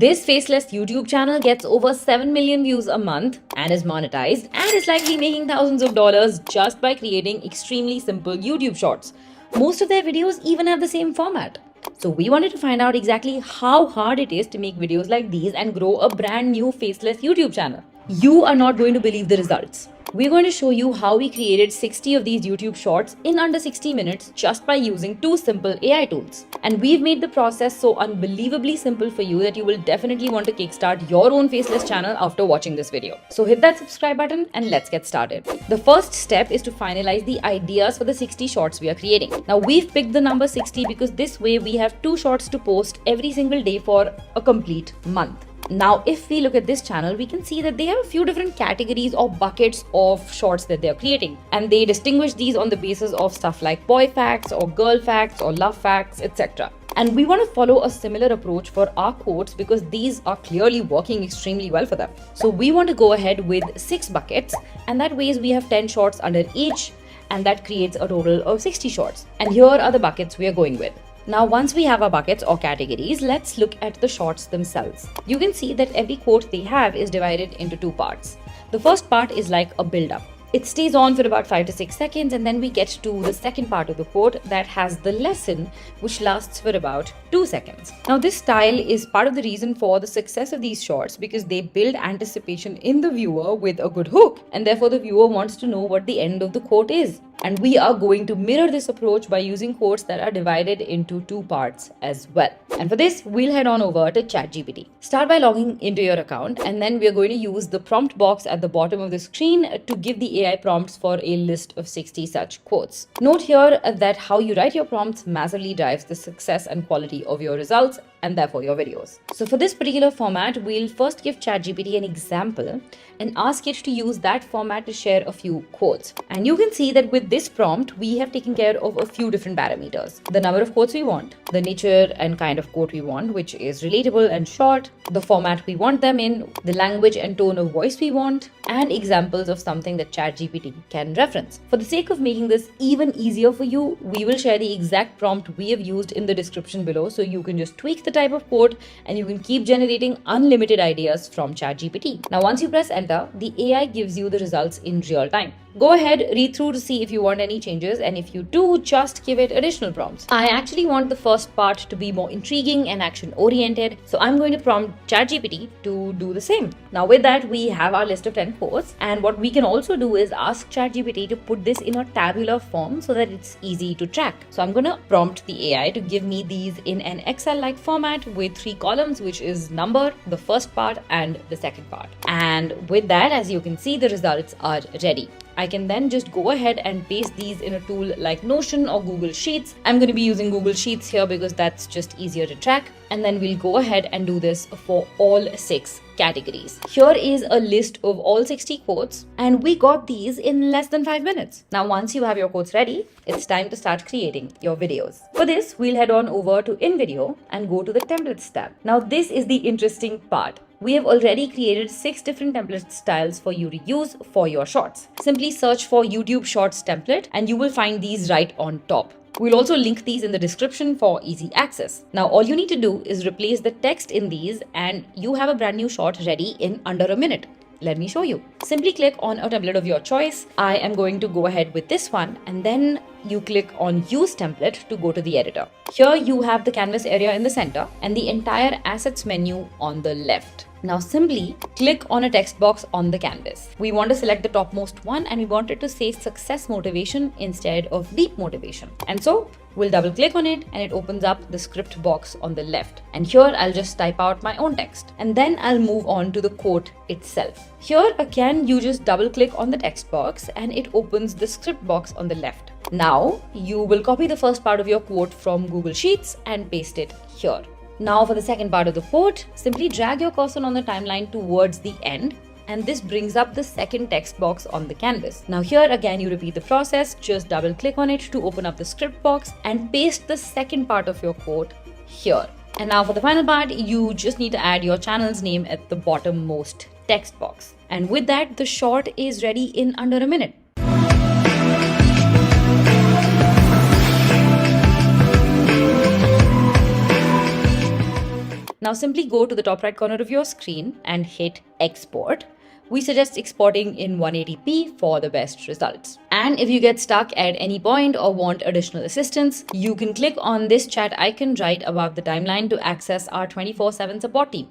This faceless YouTube channel gets over 7 million views a month and is monetized and is likely making thousands of dollars just by creating extremely simple YouTube shorts. Most of their videos even have the same format. So we wanted to find out exactly how hard it is to make videos like these and grow a brand new faceless YouTube channel. You are not going to believe the results. We're going to show you how we created 60 of these YouTube shorts in under 60 minutes just by using 2 simple AI tools. And we've made the process so unbelievably simple for you that you will definitely want to kickstart your own faceless channel after watching this video. So hit that subscribe button and let's get started. The first step is to finalize the ideas for the 60 shorts we are creating. Now we've picked the number 60 because this way we have 2 shorts to post every single day for a complete month. Now, if we look at this channel, we can see that they have a few different categories or buckets of shorts that they're creating. And they distinguish these on the basis of stuff like boy facts or girl facts or love facts, etc. And we want to follow a similar approach for our quotes because these are clearly working extremely well for them. So we want to go ahead with 6 buckets, and that ways we have 10 shorts under each, and that creates a total of 60 shorts. And here are the buckets we are going with. Now, once we have our buckets or categories, let's look at the shorts themselves. You can see that every quote they have is divided into 2 parts. The first part is like a build-up. It stays on for about 5 to 6 seconds, and then we get to the second part of the quote that has the lesson, which lasts for about 2 seconds. Now, this style is part of the reason for the success of these shorts because they build anticipation in the viewer with a good hook, and therefore the viewer wants to know what the end of the quote is. And we are going to mirror this approach by using quotes that are divided into 2 parts as well. And for this, we'll head on over to ChatGPT. Start by logging into your account, and then we're going to use the prompt box at the bottom of the screen to give the AI prompts for a list of 60 such quotes. Note here that how you write your prompts massively drives the success and quality of your results and therefore your videos. So for this particular format, we'll first give ChatGPT an example and ask it to use that format to share a few quotes. And you can see that with this prompt, we have taken care of a few different parameters. The number of quotes we want, the nature and kind of quote we want, which is relatable and short, the format we want them in, the language and tone of voice we want, and examples of something that ChatGPT can reference. For the sake of making this even easier for you, we will share the exact prompt we have used in the description below, so you can just tweak the type of quote and you can keep generating unlimited ideas from ChatGPT. Now, once you press enter, the AI gives you the results in real time. Go ahead, read through to see if you want any changes, and if you do, just give it additional prompts. I actually want the first part to be more intriguing and action-oriented, so I'm going to prompt ChatGPT to do the same. Now with that, we have our list of 10 quotes, and what we can also do is ask ChatGPT to put this in a tabular form so that it's easy to track. So I'm going to prompt the AI to give me these in an Excel-like format with 3 columns, which is number, the first part, and the second part. And with that, as you can see, the results are ready. I can then just go ahead and paste these in a tool like Notion or Google Sheets. I'm going to be using Google Sheets here because that's just easier to track. And then we'll go ahead and do this for all 6 categories. Here is a list of all 60 quotes, and we got these in less than 5 minutes. Now, once you have your quotes ready, it's time to start creating your videos. For this, we'll head on over to InVideo and go to the templates tab. Now, this is the interesting part. We have already created 6 different template styles for you to use for your shorts. Simply search for YouTube Shorts template and you will find these right on top. We'll also link these in the description for easy access. Now, all you need to do is replace the text in these and you have a brand new short ready in under a minute. Let me show you. Simply click on a template of your choice. I am going to go ahead with this one, and then you click on Use Template to go to the editor. Here you have the canvas area in the center and the entire assets menu on the left. Now simply click on a text box on the canvas. We want to select the topmost one and we want it to say success motivation instead of deep motivation. And so we'll double click on it and it opens up the script box on the left. And here I'll just type out my own text and then I'll move on to the quote itself. Here again, you just double click on the text box and it opens the script box on the left. Now you will copy the first part of your quote from Google Sheets and paste it here. Now for the second part of the quote, simply drag your cursor on the timeline towards the end and this brings up the second text box on the canvas. Now here again you repeat the process, just double click on it to open up the script box and paste the second part of your quote here. And now for the final part, you just need to add your channel's name at the bottommost text box. And with that, the short is ready in under a minute. Now simply go to the top right corner of your screen and hit export. We suggest exporting in 180p for the best results. And if you get stuck at any point or want additional assistance, you can click on this chat icon right above the timeline to access our 24/7 support team.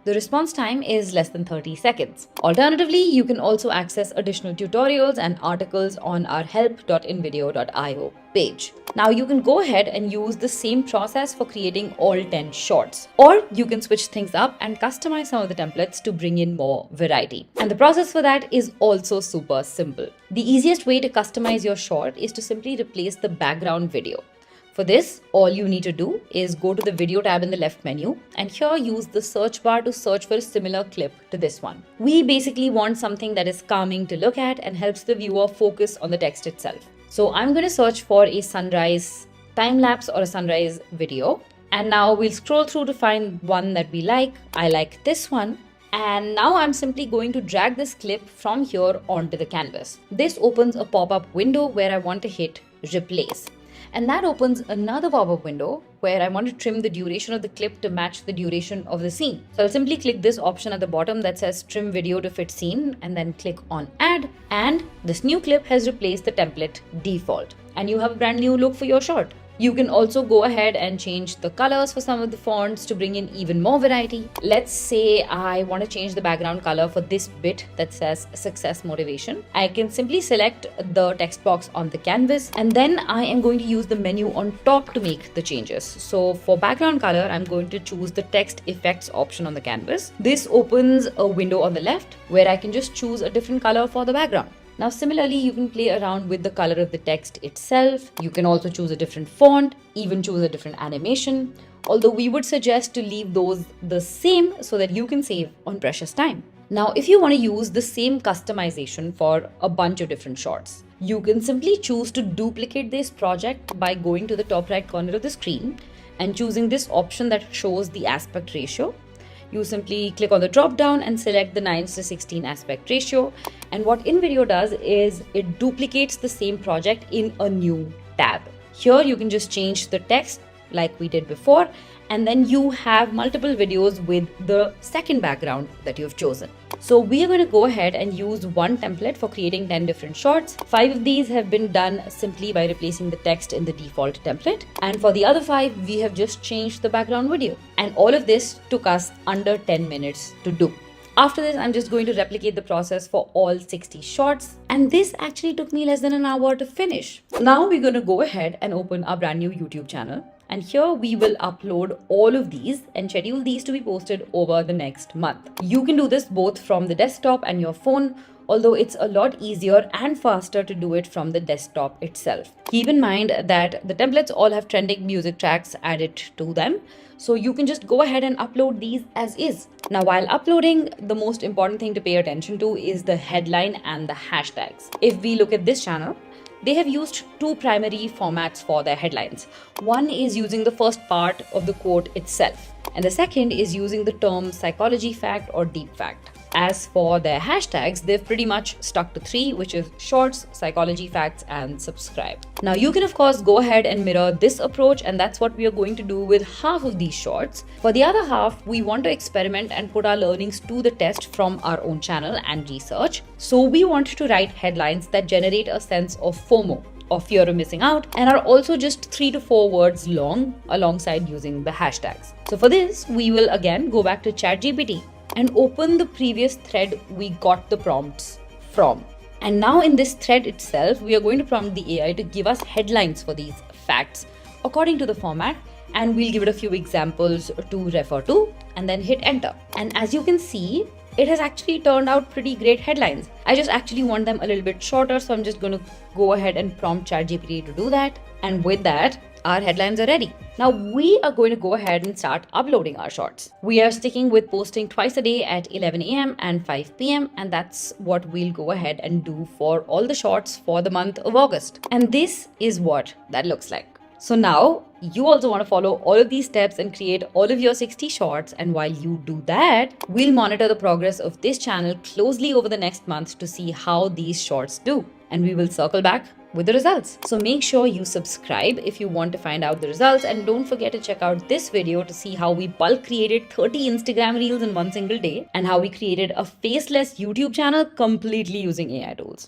The response time is less than 30 seconds. Alternatively, you can also access additional tutorials and articles on our help.invideo.io page. Now you can go ahead and use the same process for creating all 10 shorts. Or you can switch things up and customize some of the templates to bring in more variety. And the process for that is also super simple. The easiest way to customize your short is to simply replace the background video. For this, all you need to do is go to the video tab in the left menu and here use the search bar to search for a similar clip to this one. We basically want something that is calming to look at and helps the viewer focus on the text itself. So I'm going to search for a sunrise time lapse or a sunrise video. And now we'll scroll through to find one that we like. I like this one. And now I'm simply going to drag this clip from here onto the canvas. This opens a pop-up window where I want to hit replace. And that opens another pop-up window where I want to trim the duration of the clip to match the duration of the scene. So I'll simply click this option at the bottom that says trim video to fit scene and then click on add. And this new clip has replaced the template default. And you have a brand new look for your short. You can also go ahead and change the colors for some of the fonts to bring in even more variety. Let's say I want to change the background color for this bit that says success motivation. I can simply select the text box on the canvas and then I am going to use the menu on top to make the changes. So for background color, I'm going to choose the text effects option on the canvas. This opens a window on the left where I can just choose a different color for the background. Now similarly, you can play around with the color of the text itself. You can also choose a different font, even choose a different animation. Although we would suggest to leave those the same so that you can save on precious time. Now, if you want to use the same customization for a bunch of different shorts, you can simply choose to duplicate this project by going to the top right corner of the screen and choosing this option that shows the aspect ratio. You simply click on the drop down and select the 9:16 aspect ratio. And what InVideo does is it duplicates the same project in a new tab. Here you can just change the text like we did before, and then you have multiple videos with the second background that you've chosen. So we are going to go ahead and use one template for creating 10 different shorts. 5 of these have been done simply by replacing the text in the default template. And for the other 5, we have just changed the background video. And all of this took us under 10 minutes to do. After this, I'm just going to replicate the process for all 60 shorts. And this actually took me less than an hour to finish. Now we're going to go ahead and open our brand new YouTube channel. And here we will upload all of these and schedule these to be posted over the next month. You can do this both from the desktop and your phone, although it's a lot easier and faster to do it from the desktop itself. Keep in mind that the templates all have trending music tracks added to them, so you can just go ahead and upload these as is. Now, while uploading, the most important thing to pay attention to is the headline and the hashtags. If we look at this channel, they have used 2 primary formats for their headlines. One is using the first part of the quote itself, and the second is using the term psychology fact or deep fact. As for their hashtags, they've pretty much stuck to 3, which is shorts, psychology facts, and subscribe. Now you can of course go ahead and mirror this approach, and that's what we are going to do with half of these shorts. For the other half, we want to experiment and put our learnings to the test from our own channel and research. So we want to write headlines that generate a sense of FOMO, or fear of missing out, and are also just 3 to 4 words long alongside using the hashtags. So for this, we will again go back to ChatGPT and open the previous thread we got the prompts from. And now in this thread itself, we are going to prompt the AI to give us headlines for these facts according to the format, and we'll give it a few examples to refer to and then hit enter. And as you can see, it has actually turned out pretty great headlines. I just actually want them a little bit shorter, so I'm just going to go ahead and prompt ChatGPT to do that. And with that, our headlines are ready. Now we are going to go ahead and start uploading our shorts. We are sticking with posting twice a day at 11 a.m. and 5 p.m. and that's what we'll go ahead and do for all the shorts for the month of August. And this is what that looks like. So now you also want to follow all of these steps and create all of your 60 shorts. And while you do that, we'll monitor the progress of this channel closely over the next month to see how these shorts do. And we will circle back with the results. So make sure you subscribe if you want to find out the results, and don't forget to check out this video to see how we bulk created 30 Instagram reels in one single day and how we created a faceless YouTube channel completely using AI tools.